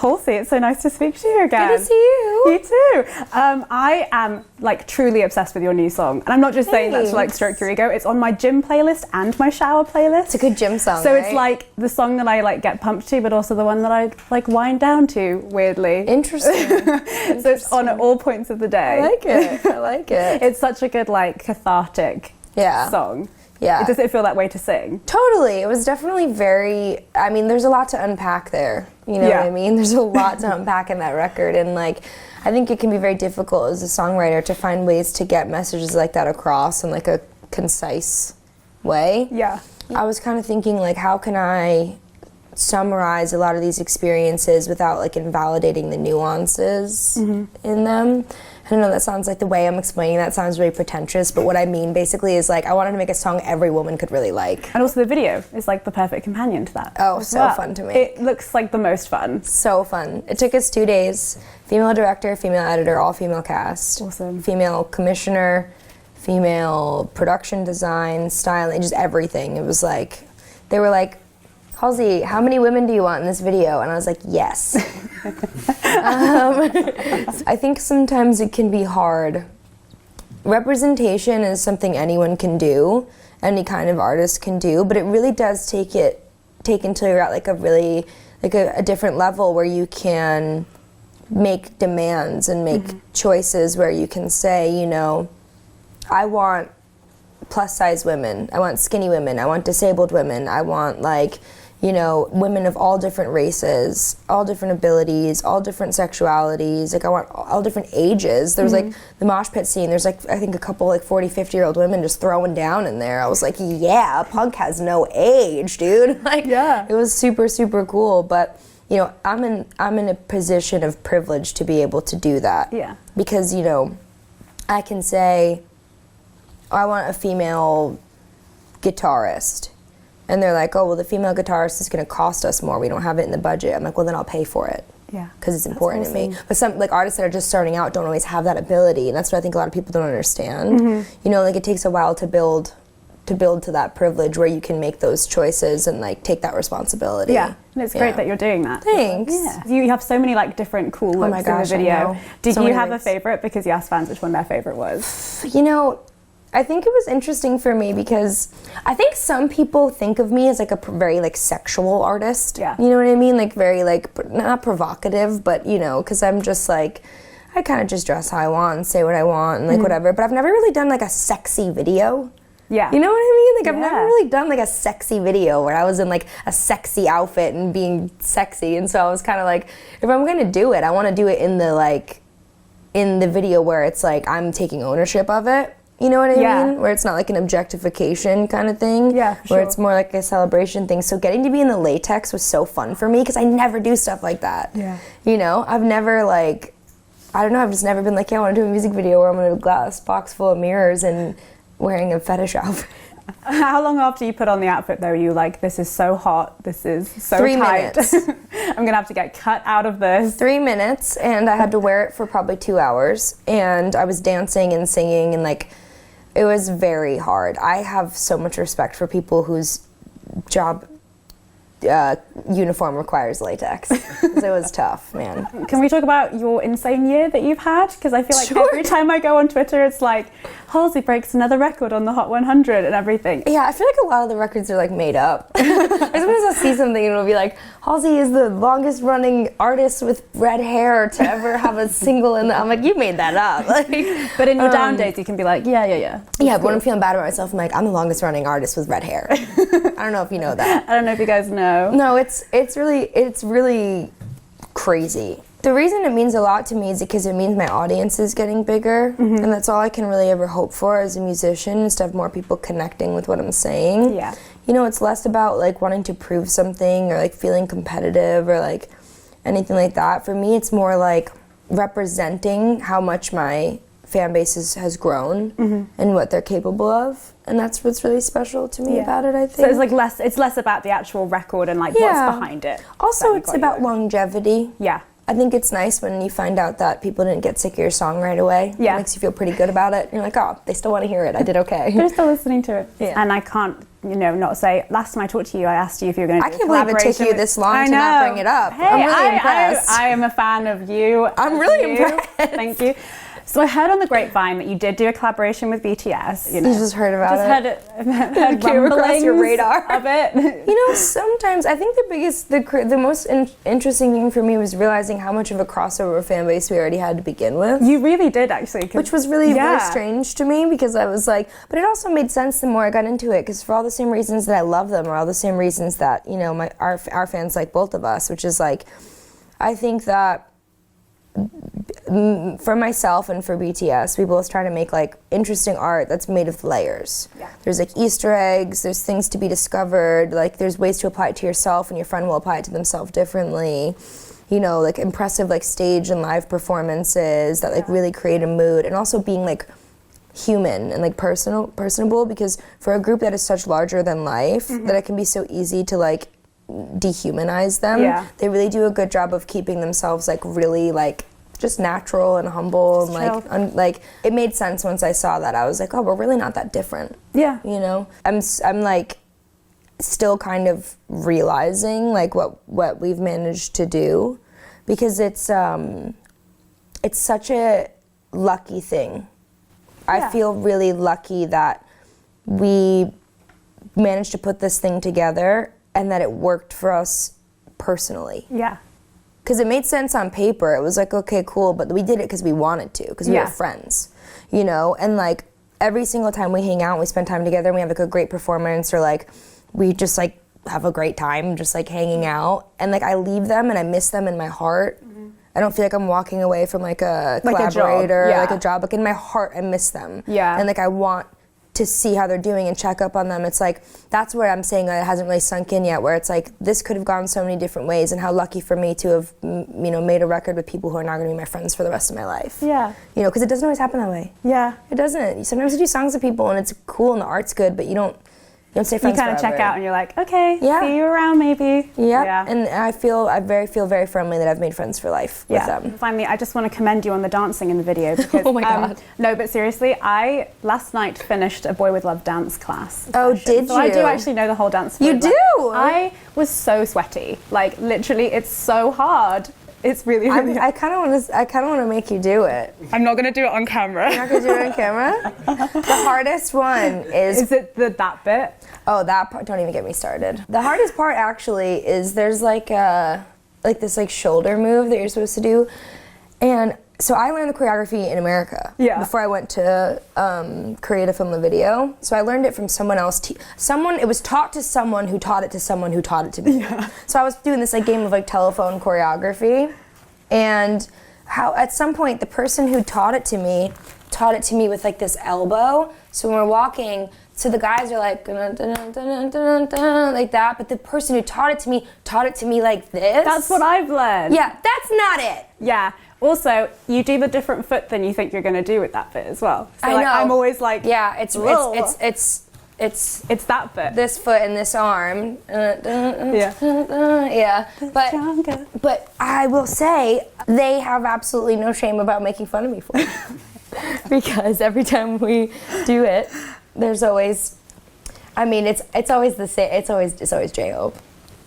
Halsey, it's so nice to speak to you again. Good to see you. You too. I am like truly obsessed with your new song, and I'm not just saying that to like stroke your ego. It's on my gym playlist and my shower playlist. It's a good gym song. So right? it's like the song that I like get pumped to, but also the one that I like wind down to. Weirdly, Interesting. So it's on at all points of the day. I like it. I like it. It's such a good like cathartic song. Yeah. Does it feel that way to sing? Totally. It was definitely very, I mean, there's a lot to unpack there. You know what I mean? There's a lot to unpack in that record. And like, I think it can be very difficult as a songwriter to find ways to get messages like that across in like a concise way. Yeah. I was kind of thinking like, how can I summarize a lot of these experiences without like invalidating the nuances in them? I don't know, that sounds like the way I'm explaining that sounds really pretentious, but what I mean basically is like I wanted to make a song every woman could really like. And also the video is like the perfect companion to that. Oh, so fun to make. It looks like the most fun. So fun. It took us 2 days. Female director, female editor, all female cast. Awesome. Female commissioner, female production design, styling, just everything. It was like, they were like, Halsey, how many women do you want in this video? And I was like, yes. I think sometimes it can be hard. Representation is something anyone can do, any kind of artist can do, but it really does take until you're at like a really, like a different level where you can make demands and make choices where you can say, you know, I want plus size women, I want skinny women, I want disabled women, I want like, you know, women of all different races, all different abilities, all different sexualities. Like I want all different ages. There was like the mosh pit scene. There's like, I think a couple like 40, 50-year-old women just throwing down in there. I was like, yeah, punk has no age, dude. Like, it was super, super cool. But, you know, I'm in a position of privilege to be able to do that. Yeah. Because, you know, I can say, oh, I want a female guitarist. And they're like, oh, well, the female guitarist is going to cost us more. We don't have it in the budget. I'm like, well, then I'll pay for it. Yeah. Because it's important to me. But some like artists that are just starting out don't always have that ability. And that's what I think a lot of people don't understand. You know, like it takes a while to build to that privilege where you can make those choices and like take that responsibility. Yeah, and it's great that you're doing that. Thanks. Yeah. You have so many like different cool looks in the video. Did you have a favorite? Because you asked fans which one their favorite was. You know, I think it was interesting for me because I think some people think of me as like a very like sexual artist. Yeah. You know what I mean? Like very like, not provocative, but you know, because I'm just like, I kind of just dress how I want and say what I want and like whatever. But I've never really done like a sexy video. Yeah. You know what I mean? Like I've never really done like a sexy video where I was in like a sexy outfit and being sexy. And so I was kind of like, if I'm going to do it, I want to do it in the like, in the video where it's like I'm taking ownership of it. You know what I mean? Where it's not like an objectification kind of thing. Yeah, Where it's more like a celebration thing. So getting to be in the latex was so fun for me because I never do stuff like that. Yeah. You know, I've never like, I don't know, I've just never been like, yeah, I want to do a music video where I'm in a glass box full of mirrors and wearing a fetish outfit. How long after you put on the outfit though, you like, this is so hot, this is so 3 tight. minutes. I'm going to have to get cut out of this. 3 minutes, and I had to wear it for probably 2 hours. And I was dancing and singing and like, it was very hard. I have so much respect for people whose job uniform requires latex. 'Cause it was tough, man. Can we talk about your insane year that you've had? Because I feel like every time I go on Twitter, it's like, Halsey breaks another record on the Hot 100 and everything. Yeah, I feel like a lot of the records are like made up. Sometimes I'll see something and it'll be like, Halsey is the longest running artist with red hair to ever have a single in the... I'm like, you made that up. Like, but in your down days, you can be like, yeah. Yeah, but when I'm feeling bad about myself, I'm like, I'm the longest running artist with red hair. I don't know if you know that. I don't know if you guys know. No, it's really crazy. The reason it means a lot to me is because it means my audience is getting bigger, and that's all I can really ever hope for as a musician, is to have more people connecting with what I'm saying. Yeah. You know, it's less about like wanting to prove something or like feeling competitive or like anything like that. For me, it's more like representing how much my fan base has grown and what they're capable of, and that's what's really special to me about it, I think. So it's like less about the actual record and like what's behind it. Also, it's about longevity. Yeah. I think it's nice when you find out that people didn't get sick of your song right away. Yeah. It makes you feel pretty good about it. You're like, oh, they still want to hear it. I did okay. They're still listening to it. Yeah. And I can't not say. Last time I talked to you, I asked you if you were going to do I can't believe it took you this long to not bring it up. Hey, I'm really impressed. I am a fan of you. I'm really impressed. Thank you. So I heard on the grapevine that you did do a collaboration with BTS. You just heard about it. Heard came across your radar of it. Sometimes I think the most interesting thing for me was realizing how much of a crossover fan base we already had to begin with. You really did, actually. Which was really strange to me, because I was like, but it also made sense the more I got into it, because for all the same reasons that I love them, or all the same reasons that, our fans like both of us, which is like, I think that for myself and for BTS, we both try to make like interesting art that's made of layers. Yeah. There's like Easter eggs, there's things to be discovered, like there's ways to apply it to yourself, and your friend will apply it to themselves differently. Like impressive like stage and live performances that like really create a mood, and also being like human and like personable, because for a group that is such larger than life, that it can be so easy to like dehumanize them. Yeah. They really do a good job of keeping themselves like really like just natural and humble, and like it made sense once I saw that. I was like, oh, we're really not that different. Yeah. I'm like still kind of realizing like what we've managed to do, because it's such a lucky thing. I feel really lucky that we managed to put this thing together, and that it worked for us personally. Yeah. Because it made sense on paper. It was like, okay, cool, but we did it because we wanted to, because we were friends, And like every single time we hang out, we spend time together, and we have like a great performance, or like we just like have a great time just like hanging out. And like I leave them and I miss them in my heart. I don't feel like I'm walking away from like a collaborator, like a job. Like in my heart, I miss them. Yeah. And like I want to see how they're doing and check up on them. It's like, that's where I'm saying that it hasn't really sunk in yet, where it's like, this could have gone so many different ways, and how lucky for me to have, made a record with people who are not going to be my friends for the rest of my life. Yeah. Because it doesn't always happen that way. Yeah. It doesn't. Sometimes you do songs with people and it's cool and the art's good, but you don't stay friends forever. You kind of check out and you're like, okay, see you around maybe. Yeah. And I feel very firmly that I've made friends for life with them. Finally, I just want to commend you on the dancing in the video. Because, oh my God. No, but seriously, I last night finished a Boy With Love dance class. Oh, did so you? I do actually know the whole dance. You do? I was so sweaty. Like literally, it's so hard. It's really hard. I kind of want to make you do it. I'm not going to do it on camera. You're not going to do it on camera? The hardest one is... Is it that bit? Oh, that part, don't even get me started. The hardest part actually is there's like this like shoulder move that you're supposed to do. And so I learned the choreography in America before I went to Korea to film the video. So I learned it from someone else. It was taught to someone who taught it to someone who taught it to me. Yeah. So I was doing this like game of like telephone choreography, and how at some point the person who taught it to me with like this elbow. So when we're walking, so the guys are like like that, but the person who taught it to me like this. That's what I've learned. Yeah, that's not it. Yeah. Also, you do the different foot than you think you're going to do with that bit as well. So I like, know. I'm always like, yeah, it's that bit. This foot and this arm. Yeah. But I will say they have absolutely no shame about making fun of me for it. Because every time we do it, there's always, it's always the same. It's always J-Hope.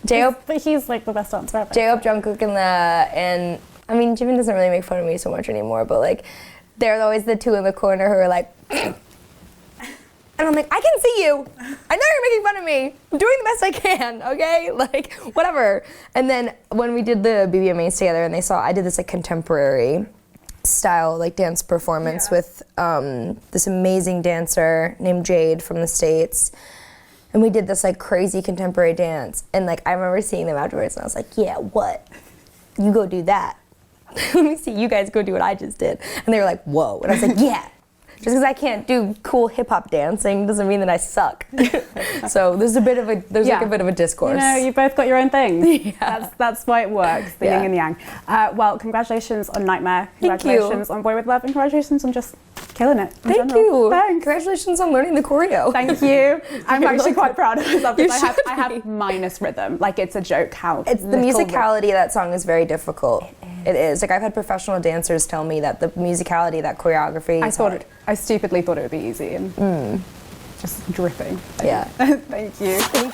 But he's like the best dancer ever. J-Hope, Jungkook, and Jimin doesn't really make fun of me so much anymore, but like, they're always the two in the corner who are like, and I'm like, I can see you. I know you're making fun of me. I'm doing the best I can, okay? Like, whatever. And then when we did the BBMAs together and they saw, I did this like contemporary style like dance performance with this amazing dancer named Jade from the States. And we did this like crazy contemporary dance. And like, I remember seeing them afterwards and I was like, yeah, what? You go do that. Let me see you guys go do what I just did. And they were like, whoa. And I was like, yeah. Just because I can't do cool hip hop dancing doesn't mean that I suck. So there's like a bit of a discourse. You both got your own things. Yeah. That's why it works, the yin and the yang. Well, congratulations on Nightmare. Congratulations on Boy With Love, and congratulations on just killing it. Thank you. Thanks. Congratulations on learning the choreo. Thank you. I'm actually quite proud of myself because I have minus rhythm. Like, it's a joke how it's the musicality of that song is very difficult. It is. Like, I've had professional dancers tell me that the musicality, that choreography. I stupidly thought it would be easy. And just dripping. Yeah. Thank you.